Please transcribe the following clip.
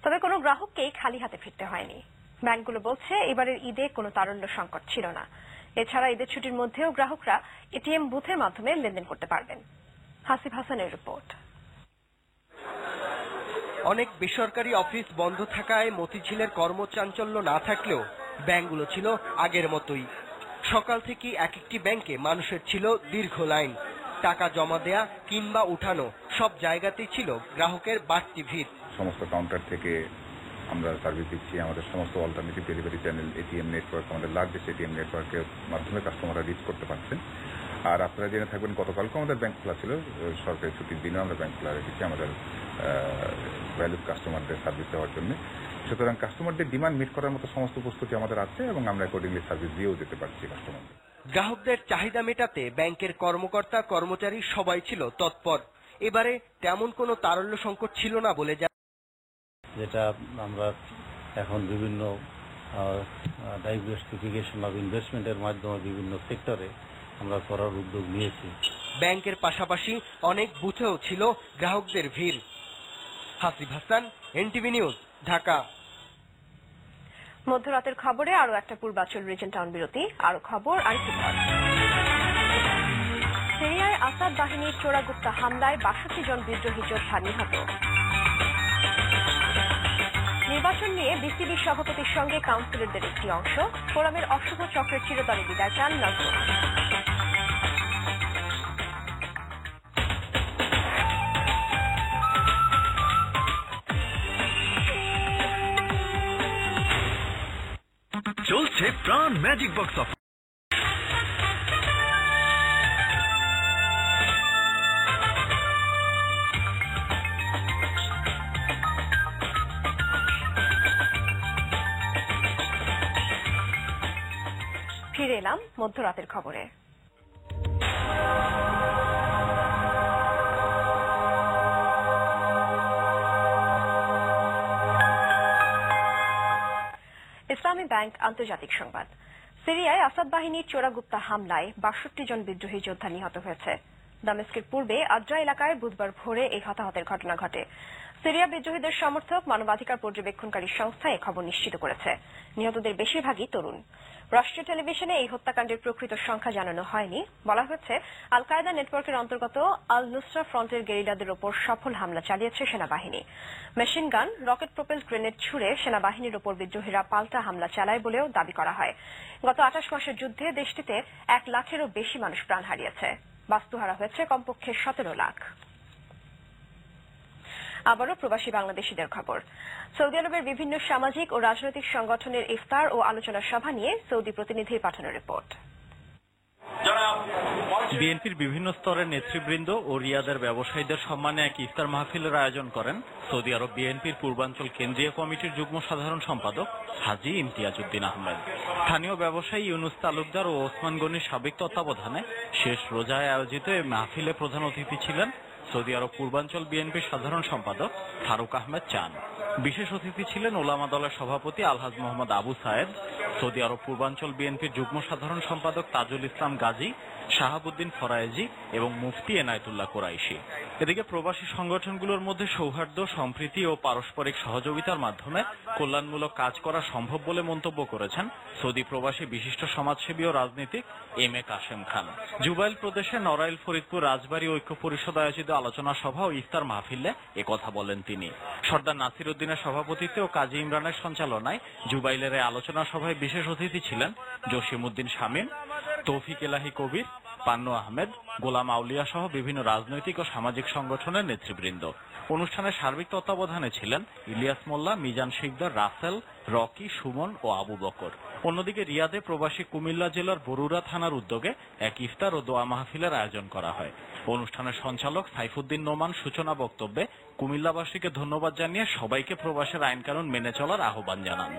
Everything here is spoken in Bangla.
তবে কোনো গ্রাহককেই খালি হাতে ফিরতে হয়নি। ব্যাংকগুলো বলছে এবারের ঈদে কোনো তারল্য সংকট ছিল না। এছাড়া ঈদের ছুটির মধ্যেও গ্রাহকরা এটিএম বুথের মাধ্যমে লেনদেন করতে পারবেন। হাসিব হাসানের রিপোর্ট। অনেক বেসরকারি অফিস বন্ধ থাকায় মতিঝিলের কর্মচাঞ্চল্য না থাকলেও ব্যাংকগুলো ছিল আগের মতোই। সকাল থেকে এক একটি ব্যাংকে মানুষের ছিল দীর্ঘ লাইন। টাকা জমা দেয়া কিংবা উঠানো সব জায়গাতেই ছিল গ্রাহকের বাড়তি ভিড়। সমস্ত কাউন্টার থেকে আমরা সার্ভিস দিচ্ছি। আমাদের সমস্ত alternative delivery channel, ATM network, আমাদের লার্জেস্ট এটিএম নেটওয়ার্কের মাধ্যমে কাস্টমাররা রিচ করতে পারছেন। আর আপনারা জেনে থাকবেন গতকালকে আমাদের ব্যাংক খোলা ছিল। সরকারি ছুটির দিনেও আমরা ব্যাংক খোলা রেখেছি আমাদের ভ্যালুড কাস্টমারদের সার্ভিস দেওয়ার জন্য। সুতরাং কাস্টমারদের ডিমান্ড মিট করার মতো সমস্ত প্রস্তুতি আমাদের আছে এবং আমরা অ্যাকর্ডিংলি সার্ভিস দিয়েও যেতে পারছি কাস্টমারদের। গ্রাহকদের চাহিদা মেটাতে ব্যাংকের কর্মকর্তা কর্মচারী সবাই ছিল তৎপর। এবারে তেমন কোনো তারল্য সংকট ছিল না বলে যেটা আমরা এখন বিভিন্ন ডাইভার্সিফিকেশন অফ ইনভেস্টমেন্টের মাধ্যমে বিভিন্ন সেক্টরে আমরা করার উদ্যোগ নিয়েছি। ব্যাংকের পাশাপাশি অনেক বুথেও ছিল গ্রাহকদের ভিড়। Hasib Hasan, NTV news, Dhaka. মধ্যরাতের খবরে আরো একটা পূর্বাঞ্চল রিজন টাউন বিরতি। আরো খবর আরেকবার। সিরিয়ায় আসাদ বাহিনীর চোরাগুপ্তা হামলায় ৬২ জন বিদ্রোহী যোদ্ধা নিহত। নির্বাচন নিয়ে বিসিবি সভাপতির সঙ্গে কাউন্সিলরদের একটি অংশ। ফোরামের অশুভ চক্রের চিরতরে বিদায় চান নজরুল। চলছে প্রাণ ম্যাজিক বক্স অফার। ফিরে এলাম মধ্যরাতের খবরে। ইসলামী ব্যাংক আন্তর্জাতিক সংবাদ। সিরিয়ায় আসাদ বাহিনীর চোরাগুপ্তা হামলায় ৬২ জন বিদ্রোহী যোদ্ধা নিহত হয়েছে। দামেস্কের পূর্বে আদ্রা এলাকায় বুধবার ভোরে এই হতাহতের ঘটনা ঘটে। সিরিয়া বিদ্রোহীদের সমর্থক মানবাধিকার পর্যবেক্ষণকারী সংস্থা এ খবর নিশ্চিত করেছে। নিহতদের বেশিরভাগই তরুণ। রাষ্ট্রীয় টেলিভিশনে এই হত্যাকাণ্ডের প্রকৃত সংখ্যা জানানো হয়নি। বলা হচ্ছে আল কায়দা নেটওয়ার্কের অন্তর্গত আল নুসরা ফ্রন্টের গেরিলাদের ওপর সফল হামলা চালিয়েছে সেনাবাহিনী। Machine gun, rocket propelled grenade ছুড়ে সেনাবাহিনীর ওপর বিদ্রোহীরা পাল্টা হামলা চালায় বলেও দাবি করা হয়। গত ২৮ মাসের যুদ্ধে দেশটিতে ১ লাখেরও বেশি মানুষ প্রাণ হারিয়েছে। বাস্তুহারা হয়েছে কমপক্ষে ১৭ লাখ। আবারও প্রবাসী বাংলাদেশিদের খবর। সৌদি আরবের বিভিন্ন সামাজিক ও রাজনৈতিক সংগঠনের ইফতার ও আলোচনা সভা নিয়ে সৌদি প্রতিনিধির পাঠানো রিপোর্ট। বিএনপির বিভিন্ন স্তরের নেতৃবৃন্দ ও রিয়াদের ব্যবসায়ীদের সম্মানে এক ইফতার মাহফিলের আয়োজন করেন সৌদি আরব বিএনপির পূর্বাঞ্চল কেন্দ্রীয় কমিটির যুগ্ম সাধারণ সম্পাদক হাজী ইমতিয়াজ উদ্দিন আহমেদ। স্থানীয় ব্যবসায়ী ইউনুস তালুকদার ও ওসমান গনির সাবেক তত্ত্বাবধানে শেষ রোজায় আয়োজিত এই মাহফিলে প্রধান অতিথি ছিলেন সৌদি আরব পূর্বাঞ্চল বিএনপির সাধারণ সম্পাদক ফারুক আহমেদ চান। বিশেষ অতিথি ছিলেন ওলামা দলের সভাপতি আলহাজ মোহাম্মদ আবু সায়েদ, সৌদি আরব পূর্বাঞ্চল বিএনপির যুগ্ম সাধারণ সম্পাদক তাজুল ইসলাম গাজী, শাহাবুদ্দিন ফরায়েজি এবং মুফতি এনায়েতুল্লাহ কোরাইশি। এদিকে প্রবাসী সংগঠনগুলোর মধ্যে সৌহার্দ্য, সম্প্রীতি ও পারস্পরিক সহযোগিতার মাধ্যমে কল্যাণমূলক কাজ করা সম্ভব বলে মন্তব্য করেছেন সৌদি প্রবাসী বিশিষ্ট সমাজসেবী ও রাজনীতিক M A Kashem Khan. Jubail প্রদেশে নড়াইল ফরিদপুর রাজবাড়ী ঐক্য পরিষদ আয়োজিত আলোচনা সভা ও ইফতার মাহফিলে একথা বলেন তিনি। সর্দার নাসির উদ্দিনের সভাপতিত্বে ও কাজী ইমরানের সঞ্চালনায় জুবাইলের এই আলোচনা সভায় বিশেষ অতিথি ছিলেন জসিম উদ্দিন শামীম, তৌফিক এলাহি কবির, পান্নু আহমেদ, গোলাম আউলিয়া সহ বিভিন্ন রাজনৈতিক ও সামাজিক সংগঠনের নেতৃবৃন্দ। অনুষ্ঠানের সার্বিক তত্ত্বাবধানে ছিলেন ইলিয়াস মোল্লা, মিজান শিকদার, রাসেল, রকি, সুমন ও আবু বকর। অন্যদিকে রিয়াদে প্রবাসী কুমিল্লা জেলার বরুড়া থানার উদ্যোগে এক ইফতার ও দোয়া মাহফিলের আয়োজন করা হয়। অনুষ্ঠানের সঞ্চালক সাইফুদ্দিন নোমান সূচনা বক্তব্যে কুমিল্লাবাসীকে ধন্যবাদ জানিয়ে সবাইকে প্রবাসের আইন কানুন মেনে চলার আহ্বান জানান।